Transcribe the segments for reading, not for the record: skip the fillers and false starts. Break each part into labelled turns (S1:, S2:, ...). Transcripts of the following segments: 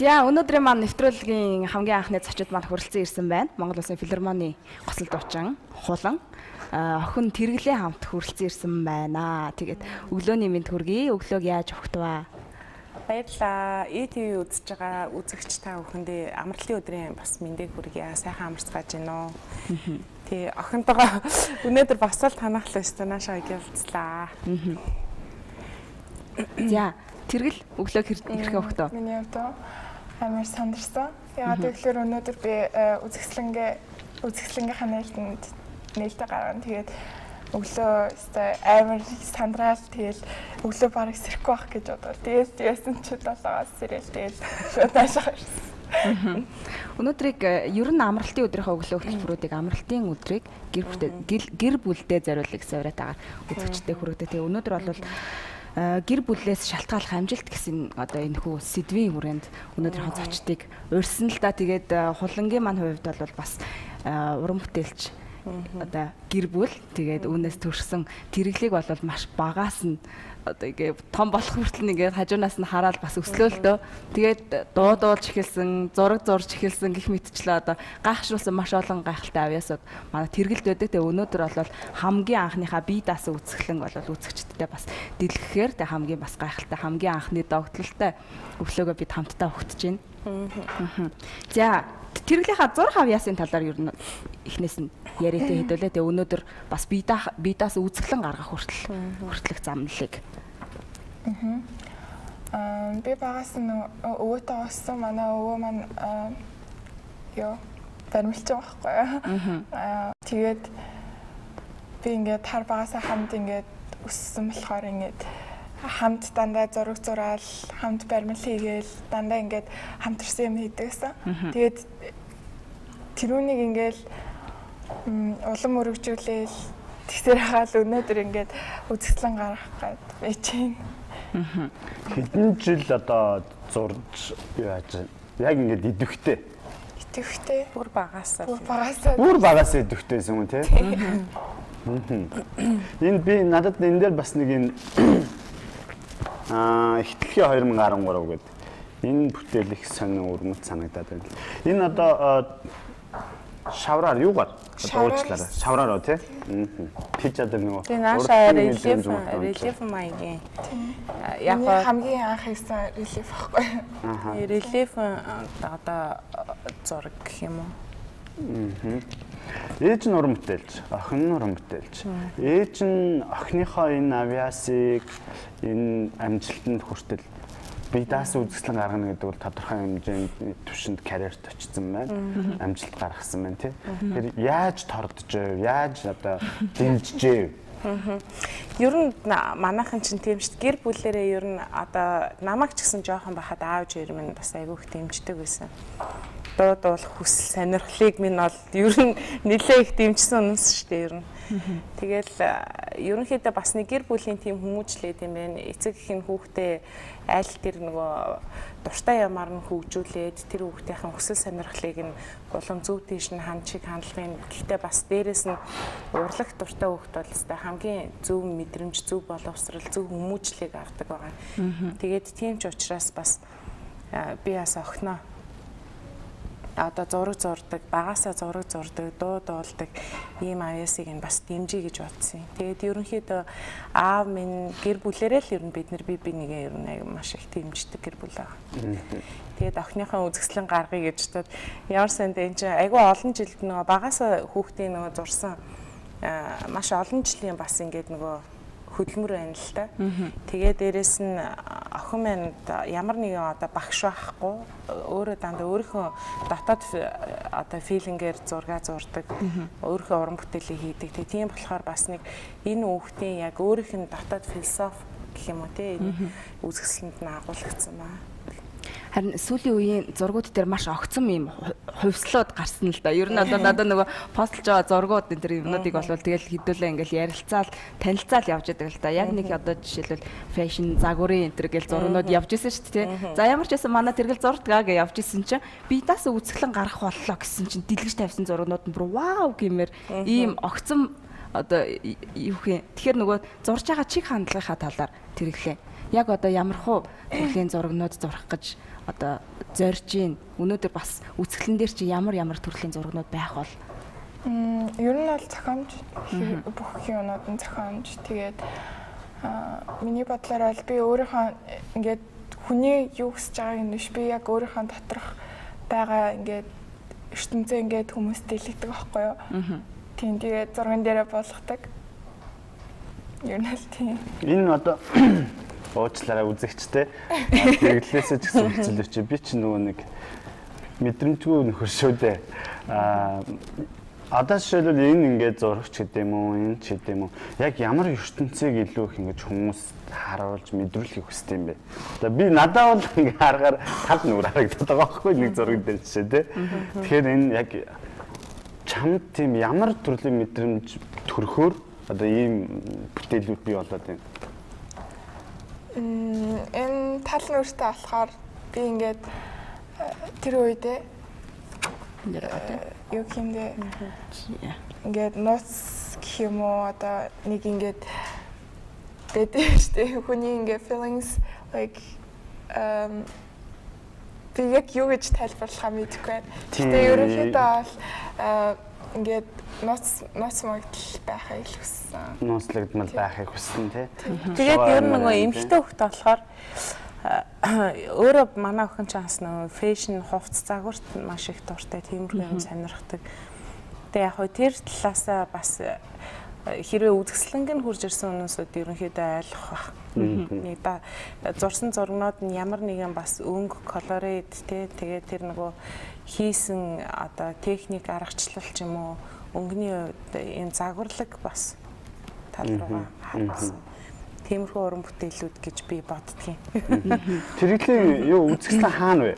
S1: За өнөөдрийн маань нэвтрүүлгийн хамгийн анхны зочид маань хүрэлцэн ирсэн байна. Монгол Улсын филармоны госол дуучин Хулан охин тэрглээ хамт хүрэлцэн ирсэн байна. Тэгээд өглөөний мэнд хүргэе. Өглөөг яаж өгтваа?
S2: Баярлалаа. ETV үзэж байгаа үзэгч та бүхэндээ амралтын өдрийн бас мэндийг хүргье. Сайхан амарцгааж байна уу? Тий, охинтойгоо өнөөдөр бас л танахлаа шүү дээ. Наашаа гэлцлээ.
S1: За, тэргэл өглөөг хэрхэн өгтөө?
S3: Миний өвдөө амар сандарсан. Яагаад гэвэл өнөөдөр би үзэсгэлэнгийн нээлтэнд нээлттэй гаргана. Тэгээд өглөө амар сандраал тэгэл өглөө бараг сэрэхгүй байх гэж бодлоо. Тэгээс ч 7-аас сэрэл тэгэл шууд таашаа ирсэн.
S1: Өнөөдрийг ер нь амралтын өдрийнхөө өглөө хөтөлбөрүүдийг амралтын өдрийг гэр бүлдээ зориулъя гэсэн уриатаагаар үзэгчдэд хүргэдэг. Тэгээ өнөөдөр бол гэр бүлээс шалтгааллах амжилт гэсэн одоо энэ хүү сэдвийн хүрээнд өнөөдрийн зочдыг урьсан л да. Тэгээд Хулангийн маань хувьд бол бас уран бүтээлч одоо гэр бүл тэгээд үүнээс төрсэн тэрглийг бол маш багаас нь одоо ингээ том болох хүртэл ингээ хажуунаас нь хараад бас өслөөлтөө тэгээд дуудуулж эхэлсэн, зураг зурж эхэлсэн гэх мэтчлээ одоо гайхшруулсан маш олон гайхалтай авьяасууд манай тэргэлд байдаг. Тэгээд өнөөдөр бол хамгийн анхныхаа бие даасан үзэсгэлэн бол үзэгчдтэй бас дэлгэхээр тэгээд хамгийн бас гайхалтай хамгийн анхны догтлолтой өглөөгөө бид хамтдаа өгтөж байна. За тэрглийнхаа зураг авьяасын талаар ер нь эхнээс нь яриатэй хэдүүлээ. Тэгээ өнөөдөр бас бидаас үзэсгэлэн гаргах хүртэлх замналыг.
S3: Би багаас нь өвөөтэй олсон. Манай өвөө маань баримлж байгаа байхгүй. Тэгээд би ингээд тар багасаа хамт ингээд өссөн болохоор ингээд хамт дандаа зураг зураал, хамт баримл хийгээл дандаа ингээд хамтарсан юм хийдэгсэн. Тэгээд тэрүүнийг ингээд улам өргөжүүлээл тэгсээр хаал өнөөдөр ингээд үзэсгэлэн гаргах гээд байж байна.
S4: Хэдэн жил одоо зурж яаж яг ингээд идэвхтэй.
S3: Идэвхтэй.
S2: Бүр багасаа.
S4: Бүр багасаа идэвхтэйсэн юм тий. Энэ би надад энэ дээр бас нэг энэ ихтлэхий 2013 гэдэг энэ бүтээл их сонин өрмөц санагдаад байна. Энэ одоо шавраар юугаар уучлаарай. Шавраараа тий. Пижад нэг.
S2: Тэгээ нааша релиф маягийн. Яг
S3: хамгийн анх хийсэн релиф байхгүй.
S2: Релиф одоо зураг гэх юм уу?
S4: Ээж нь уран бүтээлч, охин нь уран бүтээлч. Ээж нь охиныхоо энэ авьяасыг энэ амжилтанд хүртэл бие даасан үзэсгэлэн гаргана гэдэг бол тодорхой хэмжээний түвшинд карьерт очсон байна. Амжилт гаргасан байна тий. Тэгэхээр яаж тордожээ, яаж одоо дэмжижээ?
S2: Ер нь манайхан чинь тийм шүү дээ. Гэр бүлэрээ ер нь одоо намайг ч гэсэн жоохон бахад аавж ирмэн бас айгүйх дэмждэг байсан. Дуудуулах хүсэл сонирхлыг минь бол ер нь нэлээ их дэмжсэн үнэс шүү дээ ер нь. Тэгэл ерөнхийдөө бас нэг гэр бүлийн тийм хүмүүжлээд юм байна. Эцэг эхийн хүүхдээ аль тэр нөгөө дуртай ямаар нь хөгжүүлээд тэр хүүхдийн хүсэл сонирхлыг нь улам зөв тийш нь хандчих хандлагын гэхдээ бас дээрэс нь урлах дуртай хүүхд бол өстой хамгийн зөв мэдрэмж, зөв боловсрал, зөв хүмүүжлийг авдаг байгаа. Тэгээд тийм ч учраас бас би бас охиноо одоо зураг зурдаг, багасаа зураг зурдаг, дуудуулдаг ийм авьяасыг нь бас дэмжиж гэж бодсон. Тэгээд ерөнхийдөө аав минь гэр бүлэрээ л ер нь бид нар би нэгээ ер нь маш их дэмждэг гэр бүл байгаа. Тэгээд охиныхаа үзэсгэлэн гаргая гэж бодоод ямар санд энэ чинь айгүй олон жилд нөгөө багасаа хүүхдийн нөгөө зурсан маш олон жилийн бас ингээд нөгөө хөдөлмөр байна л та. Тэгээ дээрэс нь охин маань ямар нэгэн одоо багш байхгүй өөрөө дандаа өөрийнхөө дотоод одоо филингээр зураг зурдаг, өөрийнхөө уран бүтээлийг хийдэг. Тэгээ тийм болохоор бас нэг энэ хүүхдийн яг өөрийнх нь дотоод философи гэх юм уу те энэ үзэсгэлэнд нь агуулгдсан байна.
S1: Харин сүүлийн үеийн зургууд дээр маш огцом юм хувьслууд гарсан л да. Ер нь одоо надад нөгөө постлж байгаа зургууд энэ төр юмнуудыг болвол тэгэл хэдүүлээ ингээл ярилцаал, танилцаал явж байгаа л да. Яг нэг одоо жишээлбэл фэшн, загварын энэ төр гэл зургууд явж исэн шүү дээ. За ямар ч байсан манай тэргэл зурдгаа гэж явж исэн чинь би даас үзэсгэлэн гарах боллоо гэсэн чинь дэлгэж тавьсан зургууд нь бүр вау гэмээр ийм огцом одоо юу хэ. Тэгэхээр нөгөө зурж байгаа чиг хандлагынхаа талаар тэрглээ. яг одоо ямархуу төрлийн зурагнууд зурах гэж одоо зорж гин. Өнөөдөр бас үзэсгэлэн дээр чи ямар төрлийн зурагнууд байх бол
S3: ер нь бол зохиомж бүх юмнууд нь зохиомж. Тэгээд миний бодлоор бол би өөрийнхөө ингээд хүний юу хүсэж байгааг нь биш, би яг өөрийнхөө доторх байгаа ингээд ертөнцөө ингээд хүмүүст дэлгэдэг байхгүй юу? Тийм тэгээд зурган дээрээ болгодог. Ер нь л тийм.
S4: Энэ одоо уучлаарай үзэгчтэй. Тэглээсээ ч гэсэн хэцүүлээч. Би ч нөгөө нэг мэдрэмжгүй нөхөр шүү дээ. Одоо жишээлбэл энэ ингээд зурагч гэдэг юм уу, энэ ч гэдэг юм уу. Яг ямар ертөнцийг илүү их ингэж хүмүүс харуулж мэдрүүлэхийг хүсдэг юм бэ. Одоо би надад бол ингээд харахаар тал нүр харагдаад байгаа байхгүй нэг зураг дээр жишээ тий. Тэгэхээр энэ яг чамд тийм ямар төрлийн мэдрэмж төрөхөөр одоо ийм бүтээлүүд бий болоод байна.
S3: Энэ тал нүртэй болохоор би ингээд тэр үедээ юу хэмдэ ингээд нууц гэх юм уу одоо нэг ингээд дэдэж хүний ингээд feelings like би яг юу гэж тайлбарлахаа мэдэхгүй байна. Гэтэ ерөнхийдөө бол ингээд нууц магадл байхыг хүссэн.
S4: Нууцлагдмал байхыг хүссэн тий.
S2: Тэгээд ер нь нөгөө эмэгтэй хөлт болохоор өөрөө манай охин ч бас нөгөө фэшн хувцас загварт маш их дуртай, тиймэрхүү юм сонирхдаг. Тэгээ яг хөө тэр талаасаа бас хэрвээ үзэсгэлэнг нь хурж ирсэн хүмүүсүүд ерөнхийдөө ойлгох байх. Нэг зурсан зургнууд нь ямар нэгэн бас өнгө, колорит тий тэгээд тэр нөгөө хийсэн одоо техник аргачлал ч юм уу өнгөний үед энэ загварлаг бас тал руугаа харсан. Тиймэрхүү уран бүтээлүүд гэж би боддгийн.
S4: Тэрэглийн юу үзэсгэлэн хаана вэ?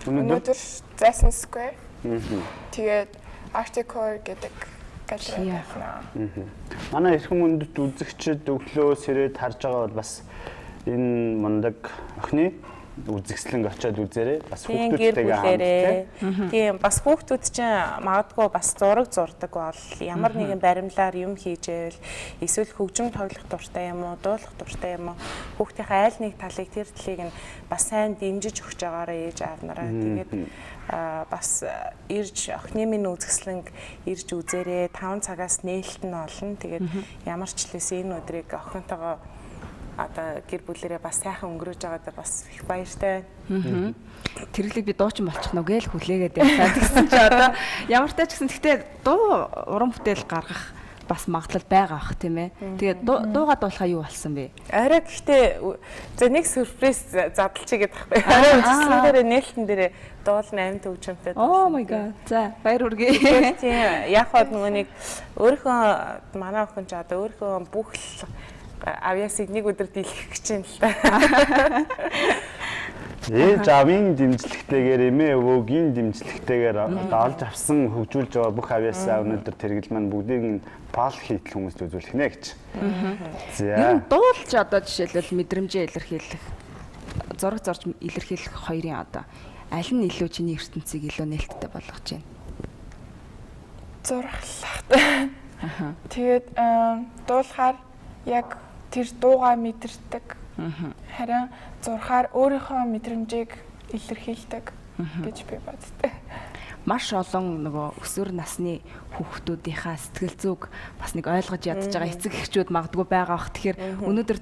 S3: Өнөөдөр Zesson Square. Тэгээд Articore гэдэг галерей байна.
S4: Манай эрхэм мөндөд үзэгчид өглөө сэрээд харж байгаа бол бас энэ мундаг охины үзэсгэлэнг очиод үзээрэй. Бас хүүхдүүдтэйгээ хамт
S2: тийм бас хүүхдүүд чинь магадгүй бас зураг зурдаг бол ямар нэгэн баримлаар юм хийжээл эсвэл хөгжим тоглох дуртай юм уу, дуулах дуртай юм уу хүүхдийнхээ аль нэг талыг тэр талыг нь бас сайн дэмжиж өгч байгаараа ээж аав нараа. Тэгээд бас ирж охины минь үзэсгэлэнг ирж үзээрэй. 5 цагаас нээлт нь олно. Тэгээд ямар ч лээс энэ өдрийг охинтойгоо одоо гэр бүлэрээ бас сайхан өнгөрөөж байгаадаа бас их баяртай байна.
S1: Тэрэглийг би дуучин болчих нь үгээл хүлээгээд байсан гэсэн чи одоо ямар ч тач гэсэн гэхдээ дуу уран бүтээл гаргах бас магадлал байгаа бах тийм ээ. Тэгээд дуугаа дуулахаа юу болсон бэ?
S2: Арай гэхдээ за нэг сюрприз задлчигээд тахгүй. Арай үзсэн дээрээ нээлтэн дээрээ дуулна амт хөгжмөнтэй.
S1: Oh my god. За баяр хүргэе.
S2: Тийм яг хад нөгөө нэг өөрийнхөө манай охин ч одоо өөрийнхөө бүх авьяасыг нэг өдөр дийлгэх гэж юм л та.
S4: Ээж аавын дэмжлэгтэйгээр эмээ өвөөгийн дэмжлэгтэйгээр олж авсан хөгжүүлж байгаа бүх авьяасаа өнөөдөр тэргэл маань бүгдийг пал хийтэл хүмүүст үзүүлэх нэ гэж.
S1: За. Дуулж одоо жишээлбэл мэдрэмжээ илэрхийлэх, зураг зорж илэрхийлэх хоёрын одоо аль нь илүү чиний ертөнцийг илүү нээлттэй болгож байна?
S3: Зурглах. Тэгээд дуулахаар яг тэр дуугаа мэдэрдэг. Харин зурхаар өөрийнхөө мэдрэмжийг илэрхийлдэг гэж би боддог.
S1: Маш олон нөгөө өсвөр насны хүүхдүүдийнхаа сэтгэл зүг бас нэг ойлгож ядж байгаа эцэг эхчүүд магадгүй байгаа бох. Тэгэхээр өнөөдөр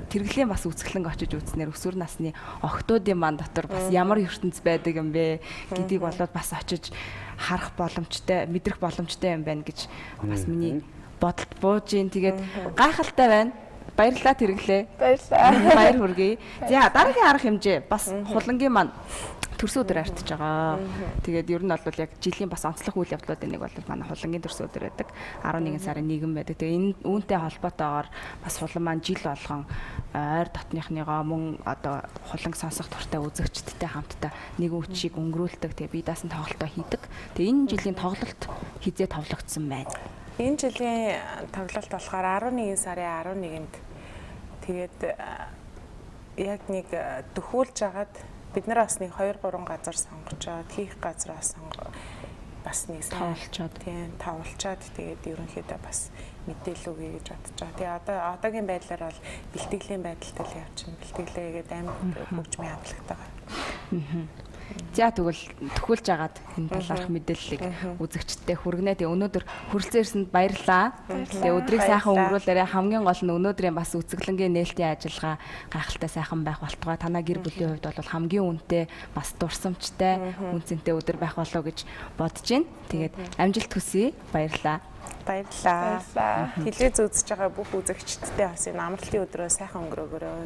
S1: тэрглийн бас үзэсгэлэнг очиж үзснээр өсвөр насны охтуудын ман дотор бас ямар ертөнц байдаг юм бэ гэдгийг болоод бас очиж харах боломжтой, мэдрэх боломжтой юм байна гэж бас миний бодолд бууж ийн. Тэгээд гайхалтай байна. Баярлалаа тэрглээ.
S3: Баярлалаа.
S1: Баяр хүргэе. За дараагийн арга хэмжээ бас хулангийн маань төрсөн өдөр артж байгаа. Тэгээд ер нь бол яг жилийн бас онцлог үйл явдлуудын нэг бол манай хулангийн төрсөн өдөр байдаг. 11 сарын 1 байдаг. Тэгээд энэ үүнтэй холбоотойгоор бас хулан маань жил болгон ойр дотныхныгоо мөн одоо хуланг сонсох дуртай үзэгчдтэй хамтдаа нэг үчиг өнгөрүүлдэг. Тэгээд би даасан тоглолтоо хийдэг. Тэгээд энэ жилийн тоглолт хизээ товлогдсон байна.
S2: Энэ жилийн тоглолт болохоор 11 сарын 11-нд тэгээд яг нэг төхүүлж агаад бид нар бас нэг 2-3 газар сонгож аваад хийх газраа бас нэг
S1: Тавлчаад.
S2: Тийм тавлчаад тэгээд ерөнхийдөө бас мэдээлэл өгье гэж бодож байгаа. Тэгээ одоогийн байдлаар бол бэлтгэлийн байдалтай л явчихна. Бэлтгэлээгээд амар хөгжмийн хандлагатайгаар.
S1: За тэгвэл төхүүлж агаад энэ талаарх мэдээллийг үзэгчдэд хүргэнэ. Тэгээ өнөөдөр хүрэлцэн ирсэнд баярлалаа. Тэгээ өдрийг сайхан өнгөрүүлээрэ хамгийн гол нь өнөөдрийн бас үцэглэнгийн нээлтийн ажиллагаа гайхалтай сайхан байх болтугай. Танай гэр бүлийн хувьд бол хамгийн үнэтэй, бас дурсамжтай, үнцэнтэй өдөр байх болов гэж бодож байна. Тэгээд амжилт хүсье. Баярлалаа.
S2: Баярлалаа. Телевиз үзэж байгаа бүх үзэгчдтэй бас энэ амралтын өдрөө сайхан өнгөрөөгөөрэй.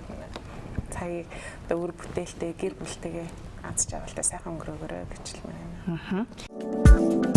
S2: Цагийг одоо үр бүтээлтэй, гэр бүлтэйгээ аз жаргалтай сайхан өнгөрөөгөөрэй гэж хэлмээр байна.